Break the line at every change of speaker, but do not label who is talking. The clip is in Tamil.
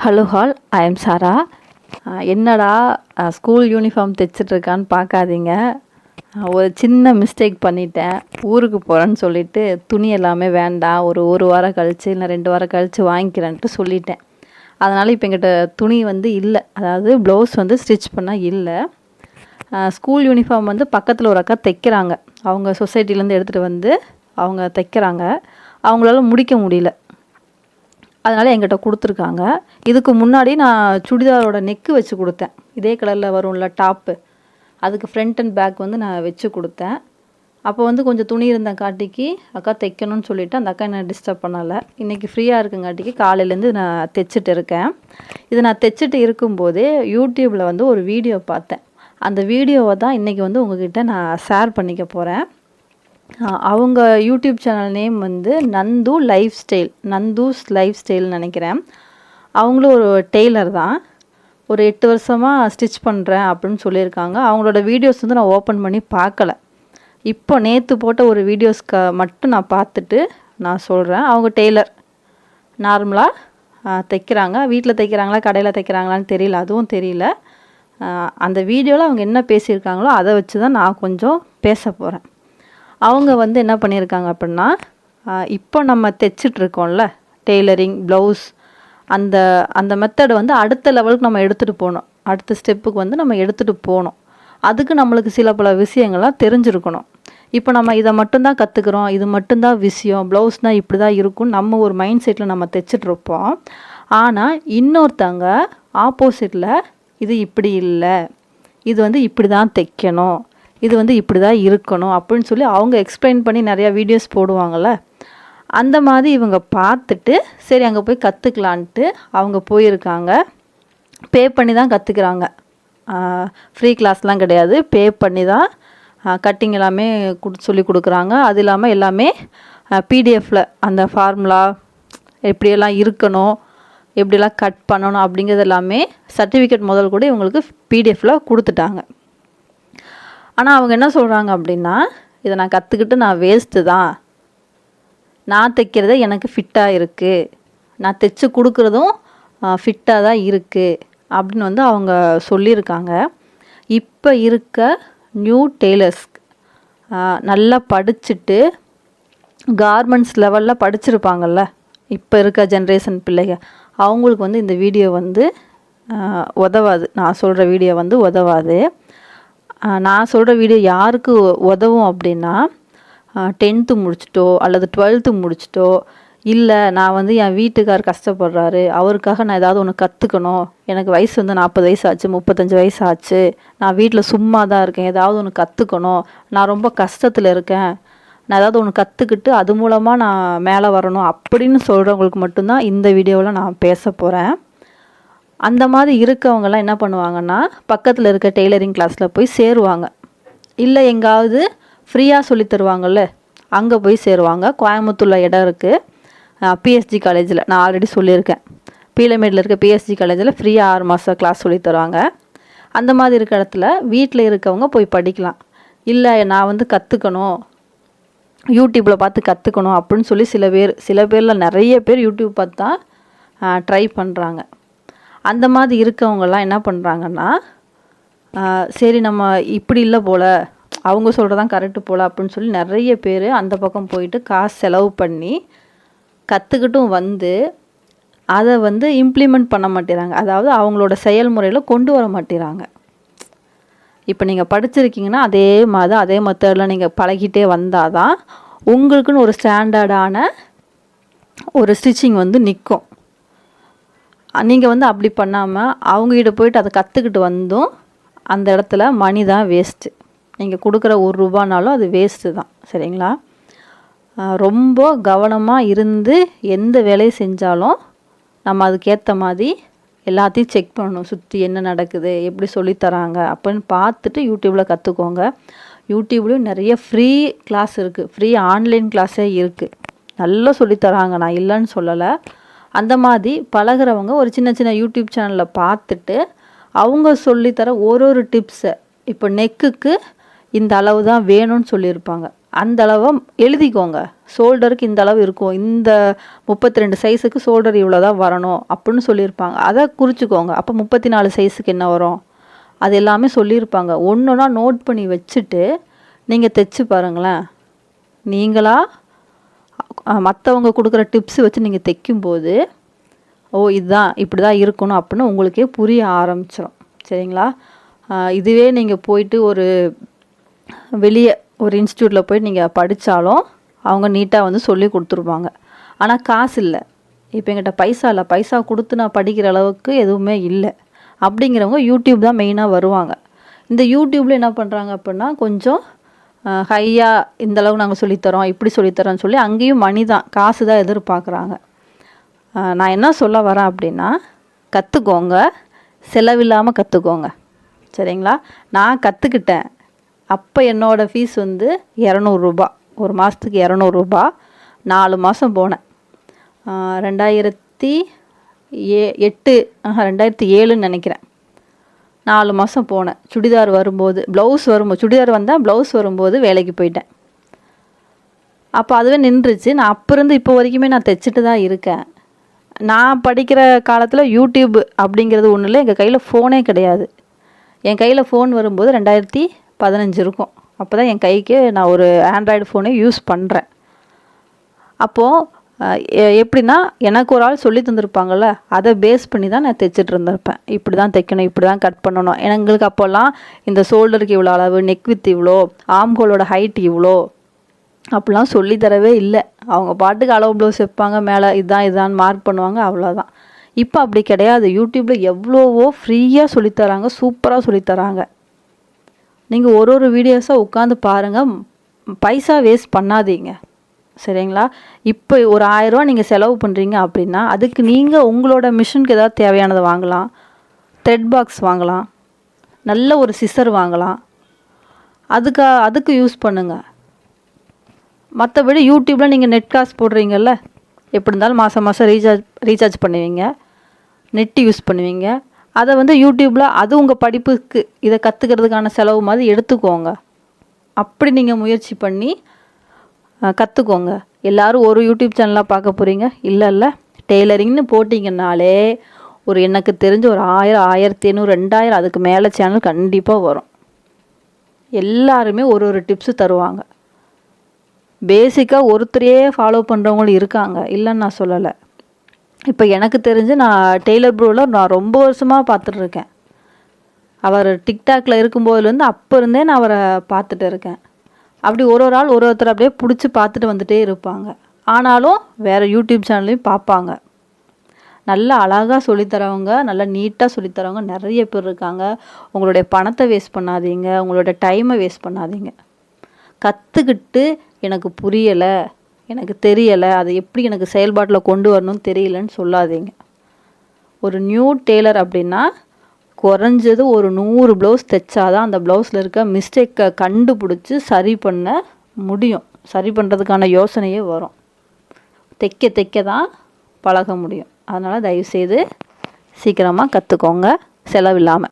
ஹலோ ஹால், ஐ எம் சாரா. என்னடா ஸ்கூல் யூனிஃபார்ம் தைச்சிட்ருக்கான்னு பார்க்காதீங்க. ஒரு சின்ன மிஸ்டேக் பண்ணிட்டேன். ஊருக்கு போகிறேன்னு சொல்லிவிட்டு துணி எல்லாமே வேண்டாம், ஒரு வாரம் கழித்து இல்லை 2 வாரம் கழித்து வாங்கிக்கிறேன்ட்டு சொல்லிட்டேன். அதனால் இப்போ எங்கிட்ட துணி இல்லை, அதாவது ப்ளவுஸ் ஸ்டிச் பண்ணால் இல்லை. ஸ்கூல் யூனிஃபார்ம் பக்கத்தில் ஒரு அக்கா தைக்கிறாங்க. அவங்க சொசைட்டிலேருந்து எடுத்துகிட்டு வந்து அவங்க தைக்கிறாங்க. அவங்களால முடிக்க முடியல, அதனால் என்கிட்ட கொடுத்துருக்காங்க. இதுக்கு முன்னாடி நான் சுடிதாரோட நெக்கு வச்சு கொடுத்தேன். இதே கலரில் வரும்ல டாப்பு, அதுக்கு ஃப்ரண்ட் அண்ட் பேக் நான் வச்சு கொடுத்தேன். அப்போ கொஞ்சம் துணி இருந்த காட்டிக்கு அக்கா தைக்கணும்னு சொல்லிவிட்டு அந்த அக்கா என்ன டிஸ்டர்ப் பண்ணலை. இன்றைக்கி ஃப்ரீயாக இருக்குங்காட்டிக்கு காலையிலேருந்து நான் தைச்சிட்டு இருக்கேன். இது நான் தைச்சிட்டு இருக்கும்போதே யூடியூப்பில் ஒரு வீடியோ பார்த்தேன். அந்த வீடியோவை தான் இன்றைக்கி உங்ககிட்ட நான் ஷேர் பண்ணிக்க போகிறேன். அவங்க YouTube channel name Nandhu's life ஸ்டைல்னு நினைக்கிறேன். அவங்களும் ஒரு டெய்லர் தான். ஒரு 8 வருஷமாக ஸ்டிச் பண்ணுறேன் அப்படின்னு சொல்லியிருக்காங்க. அவங்களோட வீடியோஸ் நான் ஓப்பன் பண்ணி பார்க்கல. இப்போ நேற்று போட்ட ஒரு வீடியோஸ்க்கு மட்டும் நான் பார்த்துட்டு நான் சொல்கிறேன். அவங்க டெய்லர், நார்மலாக தைக்கிறாங்க. வீட்டில் தைக்கிறாங்களா கடையில் தைக்கிறாங்களான்னு தெரியல, அதுவும் தெரியல. அந்த வீடியோவில் அவங்க என்ன பேசியிருக்காங்களோ அதை வச்சு தான் நான் கொஞ்சம் பேச போகிறேன். அவங்க என்ன பண்ணியிருக்காங்க அப்படின்னா, இப்போ நம்ம தைச்சிட்ருக்கோம்ல டெய்லரிங் ப்ளவுஸ், அந்த மெத்தடை அடுத்த லெவலுக்கு நம்ம எடுத்துகிட்டு போகணும். அடுத்த ஸ்டெப்புக்கு நம்ம எடுத்துகிட்டு போகணும். அதுக்கு நம்மளுக்கு சில பல விஷயங்கள்லாம் தெரிஞ்சிருக்கணும். இப்போ நம்ம இதை மட்டும்தான் கற்றுக்குறோம், இது மட்டும்தான் விஷயம், ப்ளவுஸ்னால் இப்படி தான் இருக்கும், நம்ம ஒரு மைண்ட் செட்டில் நம்ம தைச்சிட்ருப்போம். ஆனால் இன்னொருத்தங்க ஆப்போசிட்டில் இது இப்படி இல்லை, இது இப்படி தான் தைக்கணும், இது இப்படி தான் இருக்கணும் அப்படின்னு சொல்லி அவங்க எக்ஸ்பிளைன் பண்ணி நிறையா வீடியோஸ் போடுவாங்கள்ல. அந்த மாதிரி இவங்க பார்த்துட்டு சரி அங்கே போய் கற்றுக்கலான்ட்டு அவங்க போயிருக்காங்க. பே பண்ணி தான் கற்றுக்குறாங்க. ஃப்ரீ கிளாஸ்லாம் கிடையாது, பே பண்ணி தான் கட்டிங் எல்லாமே சொல்லி கொடுக்குறாங்க. அது இல்லாமல் எல்லாமே பிடிஎஃப்பில் அந்த ஃபார்முலா எப்படியெல்லாம் இருக்கணும், எப்படியெல்லாம் கட் பண்ணணும் அப்படிங்கிறது எல்லாமே சர்டிஃபிகேட் முதல் கூட இவங்களுக்கு பிடிஎஃப்பில் கொடுத்துட்டாங்க. ஆனால் அவங்க என்ன சொல்கிறாங்க அப்படின்னா, இதை நான் கற்றுக்கிட்டு நான் வேஸ்ட்டு தான், நான் தைக்கிறதே எனக்கு ஃபிட்டாக இருக்குது, நான் தைச்சி கொடுக்குறதும் ஃபிட்டாக தான் இருக்குது அப்படின்னு அவங்க சொல்லியிருக்காங்க. இப்போ இருக்க நியூ டெய்லர்ஸ் நல்லா படிச்சுட்டு கார்மெண்ட்ஸ் லெவலில் படிச்சிருப்பாங்கள்ல, இப்போ இருக்க ஜென்ரேஷன் பிள்ளைங்க, அவங்களுக்கு இந்த வீடியோ உதவாது. நான் சொல்கிற வீடியோ உதவாது. நான் சொல்கிற வீடியோ யாருக்கு உதவும் அப்படின்னா, 10th முடிச்சிட்டோ அல்லது 12th முடிச்சிட்டோ, இல்லை நான் என் வீட்டுக்கார் கஷ்டப்படுறாரு, அவருக்காக நான் ஏதாவது ஒன்று கற்றுக்கணும், எனக்கு வயசு 40 வயசு ஆச்சு, 35 வயசு ஆச்சு, நான் வீட்டில் சும்மா தான் இருக்கேன், ஏதாவது ஒன்று கற்றுக்கணும், நான் ரொம்ப கஷ்டத்தில் இருக்கேன், நான் ஏதாவது ஒன்று கற்றுக்கிட்டு அது மூலமாக நான் மேலே வரணும் அப்படின்னு சொல்கிறவங்களுக்கு மட்டும்தான் இந்த வீடியோவில் நான் பேச போகிறேன். அந்த மாதிரி இருக்கவங்கெல்லாம் என்ன பண்ணுவாங்கன்னா, பக்கத்தில் இருக்க டெய்லரிங் கிளாஸில் போய் சேருவாங்க. இல்லை எங்காவது ஃப்ரீயாக சொல்லி தருவாங்கள்ல, அங்கே போய் சேருவாங்க. கோயம்புத்தூரில் இடம் இருக்குது, பிஎஸ்ஜி காலேஜில். நான் ஆல்ரெடி சொல்லியிருக்கேன், பீலமேடில் இருக்க பிஎஸ்ஜி காலேஜில் ஃப்ரீயாக 6 மாதம் கிளாஸ் சொல்லி தருவாங்க. அந்த மாதிரி இருக்க இடத்துல வீட்டில் இருக்கவங்க போய் படிக்கலாம். இல்லை நான் கற்றுக்கணும், யூடியூப்பில் பார்த்து கற்றுக்கணும் அப்படின்னு சொல்லி சில பேரில் நிறைய பேர் யூடியூப் பார்த்து தான் ட்ரை பண்ணுறாங்க. அந்த மாதிரி இருக்கவங்கெல்லாம் என்ன பண்ணுறாங்கன்னா, சரி நம்ம இப்படி இல்லை போல், அவங்க சொல்கிறதான் கரெக்டு போல் அப்படின்னு சொல்லி நிறைய பேர் அந்த பக்கம் போயிட்டு காசு செலவு பண்ணி கற்றுக்கிட்டும் அதை இம்ப்ளிமெண்ட் பண்ண மாட்டேறாங்க. அதாவது அவங்களோட செயல்முறையில் கொண்டு வர மாட்டேறாங்க. இப்போ நீங்கள் படிச்சிருக்கீங்கன்னா அதே மெத்தடில் நீங்கள் பழகிட்டே வந்தால் தான் உங்களுக்குன்னு ஒரு ஸ்டாண்டர்டான ஒரு ஸ்டிச்சிங் நிற்கும். நீங்கள் அப்படி பண்ணாமல் அவங்ககிட்ட போயிட்டு அதை கற்றுக்கிட்டு அந்த இடத்துல மணி தான் வேஸ்ட்டு. நீங்கள் கொடுக்குற ₹1 அது வேஸ்ட்டு தான். சரிங்களா? ரொம்ப கவனமாக இருந்து எந்த வேலையை செஞ்சாலும் நம்ம அதுக்கேற்ற மாதிரி எல்லாத்தையும் செக் பண்ணணும். சுற்றி என்ன நடக்குது, எப்படி சொல்லித்தராங்க அப்படின்னு பார்த்துட்டு யூடியூப்பில் கற்றுக்கோங்க. யூடியூப்லேயும் நிறைய ஃப்ரீ கிளாஸ் இருக்குது, ஃப்ரீ ஆன்லைன் கிளாஸே இருக்குது, நல்லா சொல்லித்தராங்க, நான் இல்லைன்னு சொல்லலை. அந்த மாதிரி பழகிறவங்க ஒரு சின்ன சின்ன யூடியூப் சேனலில் பார்த்துட்டு அவங்க சொல்லித்தர ஒரு டிப்ஸை, இப்போ நெக்குக்கு இந்த அளவு தான் வேணும்னு சொல்லியிருப்பாங்க, அந்த அளவை எழுதிக்கோங்க. ஷோல்டருக்கு இந்த அளவு இருக்கும், இந்த 32 சைஸுக்கு ஷோல்டர் இவ்வளோ தான் வரணும் அப்படின்னு சொல்லியிருப்பாங்க. அதை குறிச்சிக்கோங்க. அப்போ 34 சைஸுக்கு என்ன வரும் அது எல்லாமே சொல்லியிருப்பாங்க. ஒன்றுனா நோட் பண்ணி வச்சுட்டு நீங்கள் தைச்சி பாருங்களேன். நீங்களாக மற்றவங்க கொடுக்குற டிப்ஸ் வச்சு நீங்கள் தைக்கும்போது இதுதான் இப்படி தான் இருக்கணும் அப்படின்னு உங்களுக்கே புரிய ஆரம்பிச்சிடும். சரிங்களா? இதுவே நீங்கள் போயிட்டு ஒரு வெளியே ஒரு இன்ஸ்டியூட்டில் போய் நீங்கள் படித்தாலும் அவங்க நீட்டாக வந்து சொல்லி கொடுத்துருப்பாங்க. ஆனால் காசு இல்லை, இப்போ என்கிட்ட பைசா இல்லை, பைசா கொடுத்து நான் படிக்கிற அளவுக்கு எதுவுமே இல்லை அப்படிங்கிறவங்க யூடியூப் தான் மெயினாக வருவாங்க. இந்த யூடியூப்பில் என்ன பண்ணுறாங்க அப்படின்னா கொஞ்சம் ஹையாக இந்தளவு நாங்கள் சொல்லித்தரோம், இப்படி சொல்லித்தரோன்னு சொல்லி அங்கேயும் மணி தான், காசு தான் எதிர்பார்க்குறாங்க. நான் என்ன சொல்ல வரேன் அப்படின்னா, கற்றுக்கோங்க, செலவில்லாமல் கற்றுக்கோங்க. சரிங்களா? நான் கற்றுக்கிட்டேன். அப்போ என்னோடய ஃபீஸ் வந்து 200 ரூபா, ஒரு மாதத்துக்கு 200 ரூபா. 4 மாதம் போனேன். 2007 நினைக்கிறேன். 4 மாதம் போனேன். சுடிதார் வரும்போது, சுடிதார் வந்தால் ப்ளவுஸ் வரும்போது வேலைக்கு போயிட்டேன். அப்போ அதுவே நின்றுச்சு. நான் அப்போ இருந்து இப்போ வரைக்குமே நான் தைச்சிட்டு தான் இருக்கேன். நான் படிக்கிற காலத்தில் யூடியூப் அப்படிங்கிறது ஒன்றும் இல்லை, எங்கள் கையில் ஃபோனே கிடையாது. என் கையில் ஃபோன் வரும்போது 2015 இருக்கும். அப்போ தான் என் கைக்கு நான் ஒரு ஆண்ட்ராய்டு ஃபோனே யூஸ் பண்ணுறேன். அப்போது எப்படின்னா எனக்கு ஒரு ஆள் சொல்லி தந்திருப்பாங்கள்ல, அதை பேஸ் பண்ணி தான் நான் தைச்சிட்டு இருந்திருப்பேன். இப்படி தான் தைக்கணும், இப்படி தான் கட் பண்ணணும். எங்களுக்கு அப்போல்லாம் இந்த ஷோல்டருக்கு இவ்வளோ அளவு, நெக் வித் இவ்வளோ, ஆம்ஹோலோட ஹைட் இவ்வளோ அப்படிலாம் சொல்லி தரவே இல்லை. அவங்க பாட்டுக்கு அளவு ப்ளவுஸ் வைப்பாங்க, மேலே இதான் மார்க் பண்ணுவாங்க, அவ்வளோதான். இப்போ அப்படி கிடையாது. யூடியூப்பில் எவ்வளவோ ஃப்ரீயாக சொல்லித்தராங்க, சூப்பராக சொல்லித்தராங்க. நீங்கள் ஒரு வீடியோஸாக உட்காந்து பாருங்கள், பைசா வேஸ்ட் பண்ணாதீங்க. சரிங்களா? இப்போ ஒரு 1000 ரூபா நீங்கள் செலவு பண்ணுறீங்க அப்படின்னா அதுக்கு நீங்கள் உங்களோட மிஷினுக்கு ஏதாவது தேவையானதை வாங்கலாம், த்ரெட் பாக்ஸ் வாங்கலாம், நல்ல ஒரு சிசர் வாங்கலாம், அதுக்கு யூஸ் பண்ணுங்கள். மற்றபடி யூடியூப்பில் நீங்கள் நெட் காசு போடுறீங்கல்ல, எப்படி இருந்தாலும் மாதம் ரீசார்ஜ் பண்ணுவீங்க, நெட்டு யூஸ் பண்ணுவீங்க. அதை வந்து யூடியூப்பில் அது உங்கள் படிப்புக்கு இதை கற்றுக்கிறதுக்கான செலவு மாதிரி எடுத்துக்கோங்க. அப்படி நீங்கள் முயற்சி பண்ணி கற்றுக்கோங்க. எல்லோரும் ஒரு யூடியூப் சேனலாக பார்க்க போகிறீங்க இல்லை. டெய்லரிங்னு போட்டிங்கன்னாலே எனக்கு தெரிஞ்ச ஒரு 1000, 1500, 2000 அதுக்கு மேலே சேனல் கண்டிப்பாக வரும். எல்லாருமே ஒரு டிப்ஸு தருவாங்க. பேசிக்காக ஒருத்தரையே ஃபாலோ பண்ணுறவங்களும் இருக்காங்க, இல்லைன்னு நான் சொல்லலை. இப்போ எனக்கு தெரிஞ்சு நான் டெய்லர் ப்ரோவில் நான் ரொம்ப வருஷமாக பார்த்துட்ருக்கேன். அவர் டிக்டாக்ல இருக்கும்போதுலேருந்து அப்போ இருந்தே நான் அவரை பார்த்துட்டு இருக்கேன். அப்படி ஒரு ஆள் ஒருத்தர் அப்படியே பிடிச்சி பார்த்துட்டு வந்துட்டே இருப்பாங்க. ஆனாலும் வேறு யூடியூப் சேனல்லையும் பார்ப்பாங்க. நல்லா அழகாக சொல்லித்தரவங்க, நல்லா நீட்டாக சொல்லித்தரவங்க நிறைய பேர் இருக்காங்க. உங்களுடைய பணத்தை வேஸ்ட் பண்ணாதீங்க, உங்களோட டைமை வேஸ்ட் பண்ணாதீங்க. கற்றுக்கிட்டு எனக்கு புரியலை, எனக்கு தெரியலை, அதை எப்படி எனக்கு செயல்பாட்டில் கொண்டு வரணும்னு தெரியலன்னு சொல்லாதீங்க. ஒரு நியூ டெய்லர் அப்படின்னா குறைஞ்சது ஒரு 100 ப்ளவுஸ் தைச்சாதான் அந்த ப்ளவுஸில் இருக்க மிஸ்டேக்கை கண்டுபிடிச்சி சரி பண்ண முடியும். சரி பண்ணுறதுக்கான யோசனையே வரும். தைக்க தான் பழக முடியும். அதனால் தயவுசெய்து சீக்கிரமாக கற்றுக்கோங்க, செலவில்லாமல்.